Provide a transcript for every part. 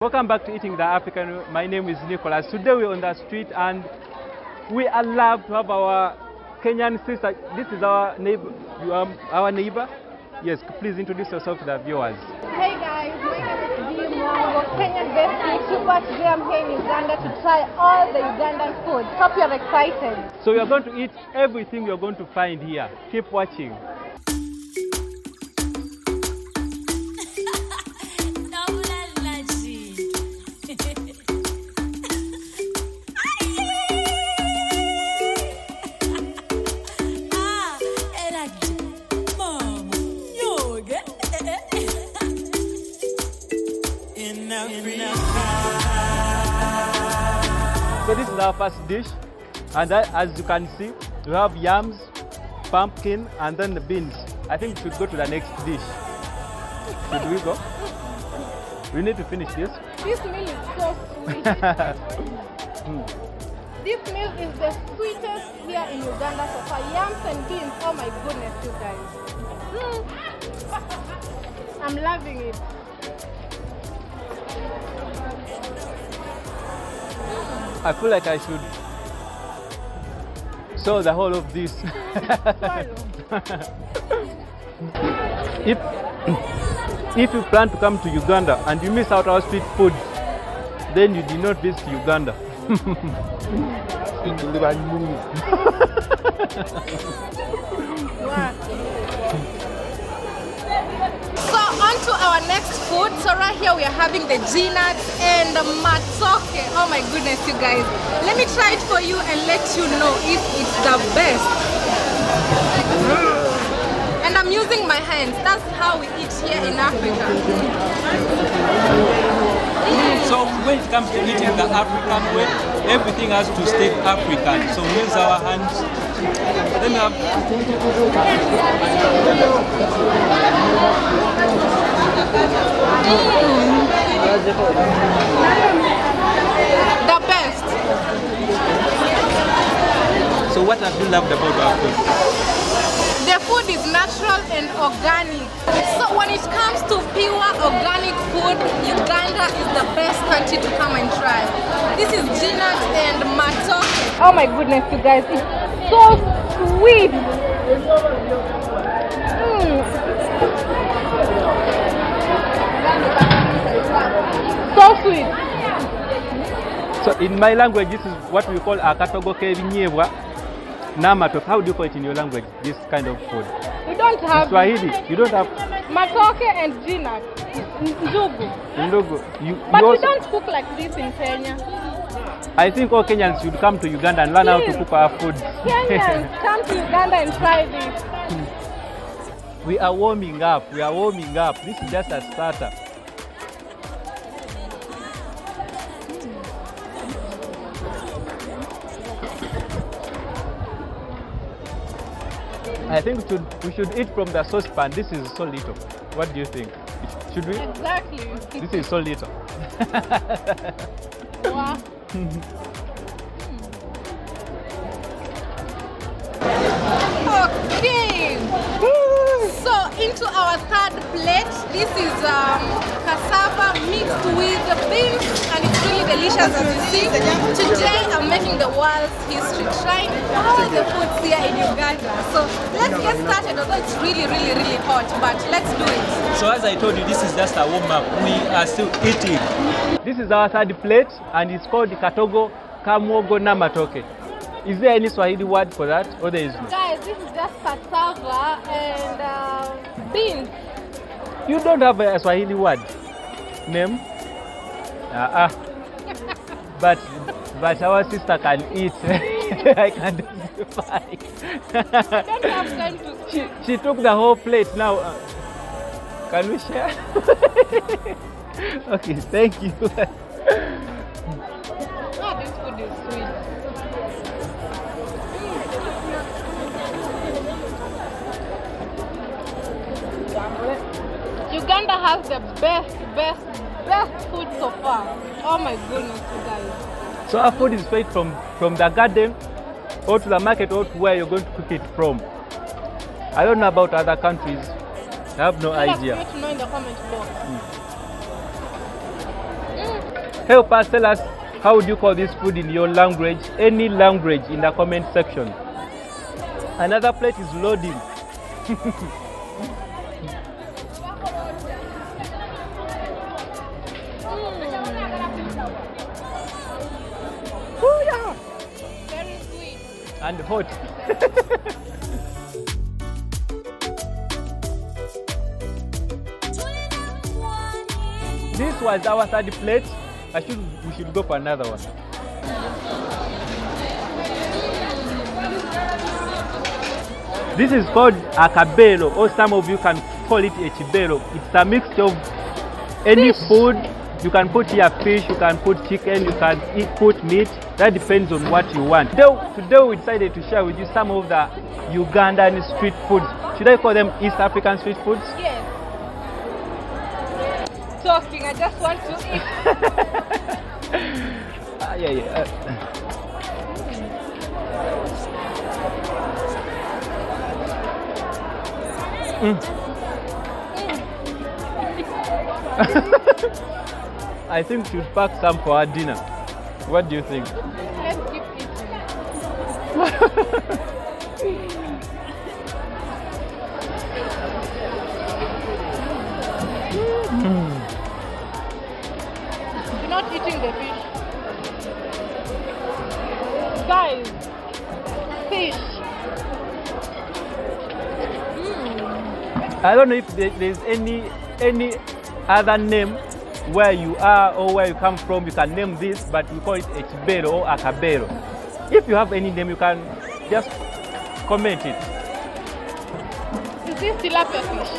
Welcome back to Eating the African. My name is Nicholas. Today we're on the street and we are loved to have our Kenyan sister. This is our neighbor. You are our neighbor? Yes, please introduce yourself to the viewers. Hey guys, my name is Dee Mwango, Kenyan-based YouTuber. Today I'm here in Uganda to try all the Ugandan food. Hope you're excited. So you're going to eat everything you're going to find here. Keep watching. So this is our first dish, and as you can see, we have yams, pumpkin, and then the beans. I think we should go to the next dish. Should we go? We need to finish this. This meal is so sweet. This meal is the sweetest here in Uganda so far. Yams and beans, oh my goodness, you guys. I'm loving it. I feel like I should sew the whole of this. If you plan to come to Uganda and you miss out our street food, then you did not visit Uganda. So on to our next food. So right here we are having the G-nuts and the matoke. Oh my goodness, you guys. Let me try it for you and let you know if it's the best. And I'm using my hands. That's how we eat here in Africa. So when it comes to eating the African way, everything has to stay African. So we use our hands. Then we have The best. So what have you loved about our food? The food is natural and organic. So when it comes to pure organic food, Uganda is the best country to come and try. This is G-nuts and matoke. Oh my goodness, you guys, it's so sweet. So sweet. So in my language, this is what we call akatogoke vinyebwa na matoke. How do you call it in your language, this kind of food? We don't have In Swahili, you don't have matoke and G-nuts. Njugu. ndogo. But we don't cook like this in Kenya. I think all Kenyans should come to Uganda and learn how to cook our food. Kenyans, come to Uganda and try this. We are warming up. We are warming up. This is just a starter. I think we should eat from the saucepan. This is so little. What do you think? Should we? Exactly. This is so little. Wow. Okay. So into our third plate. This is cassava mixed with beans, and it's really delicious as you see. Today I'm making the world's history, trying all the foods here in Uganda. So let's get started. Although it's really hot, but let's do it. So as I told you, this is just a warm-up. We are still eating. This is our third plate and it's called katogo kamwogo na matoke. Is there any Swahili word for that or there is no? Guys, this is just cassava and beans. You don't have a Swahili word name? But our sister can eat. I can testify. I don't have time to speak. She took the whole plate now. Can we share? Okay, thank you. Oh, this food is sweet. Uganda has the best food so far. Oh my goodness, you guys. So our food is straight from the garden or to the market or to where you're going to cook it from. I don't know about other countries. I have no idea. Let us know in the comment box. Help us, tell us how would you call this food in your language, any language, in the comment section. Another plate is loading. Oh yeah. Very sweet. And hot. This was our third plate. We should go for another one. This is called akabelo, or some of you can call it echibelo. It's a mixture of any food. You can put here fish, you can put chicken, you can put meat. That depends on what you want. Today we decided to share with you some of the Ugandan street foods. Should I call them East African street foods? Yes. Talking, I just want to eat. Yeah. I think we should pack some for our dinner. What do you think? Let's keep eating. You're not eating the fish. Guys, fish. I don't know if there's any other name where you are or where you come from. You can name this, but we call it echibelo or akabelo. If you have any name, you can just comment it. Is this tilapia fish?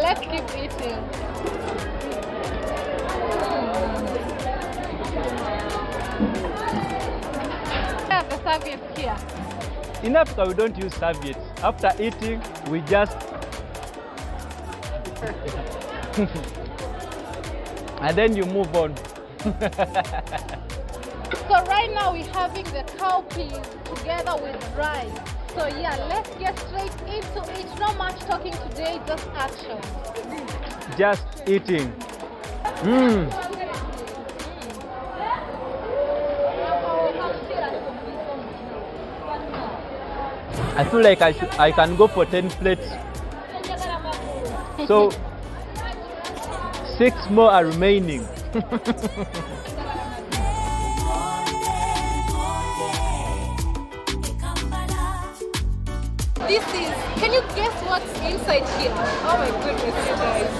Let's keep eating. I have the serviette here. In Africa, we don't use serviettes. After eating, we just and then you move on. So right now we're having the cowpeas together with rice. So yeah, let's get straight into it. Not much talking today, just action. Just eating. I feel like I can go for 10 plates. So 6 more are remaining. This is, can you guess what's inside here? Oh my goodness, you guys.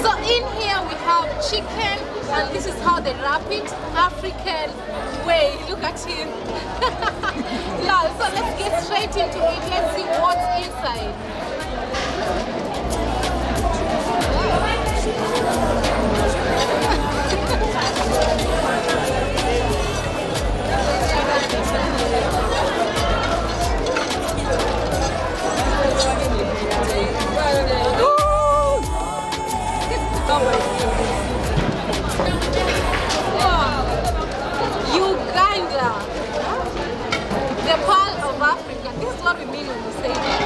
So in here we have chicken, and this is how they wrap it, African way. Look at him. Yeah, so let's get straight into it. Let's see what's inside. Uganda, the pearl of Africa. This is what we mean when we say that.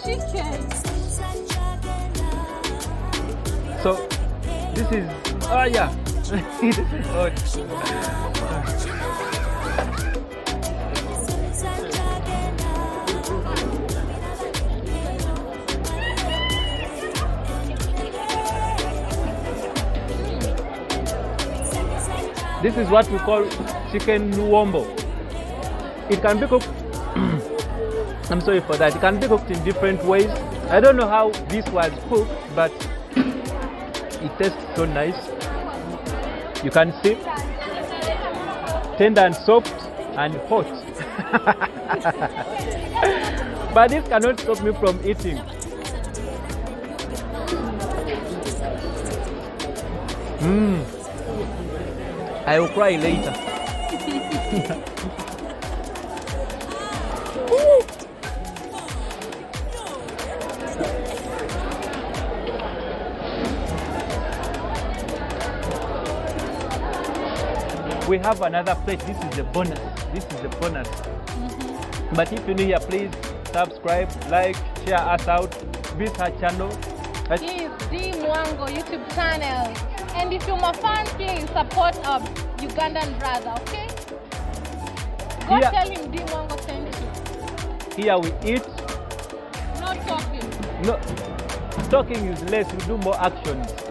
Chicken. So this is, oh yeah, this is hot. This is what we call chicken nuombo. It can be cooked, I'm sorry for that, it can be cooked in different ways. I don't know how this was cooked, but it tastes so nice. You can see, tender and soft and hot. But this cannot stop me from eating. I will cry later. we have another plate. This is the bonus. This is the bonus. But if you're new here, please subscribe, like, share us out. Visit her channel. Please, Dee Mwango YouTube channel. And if you're my fan, please support our Ugandan brother, okay? Go Here- tell him Dee Mwango sent you. Here we eat. Not talking. No, talking is less. We do more actions.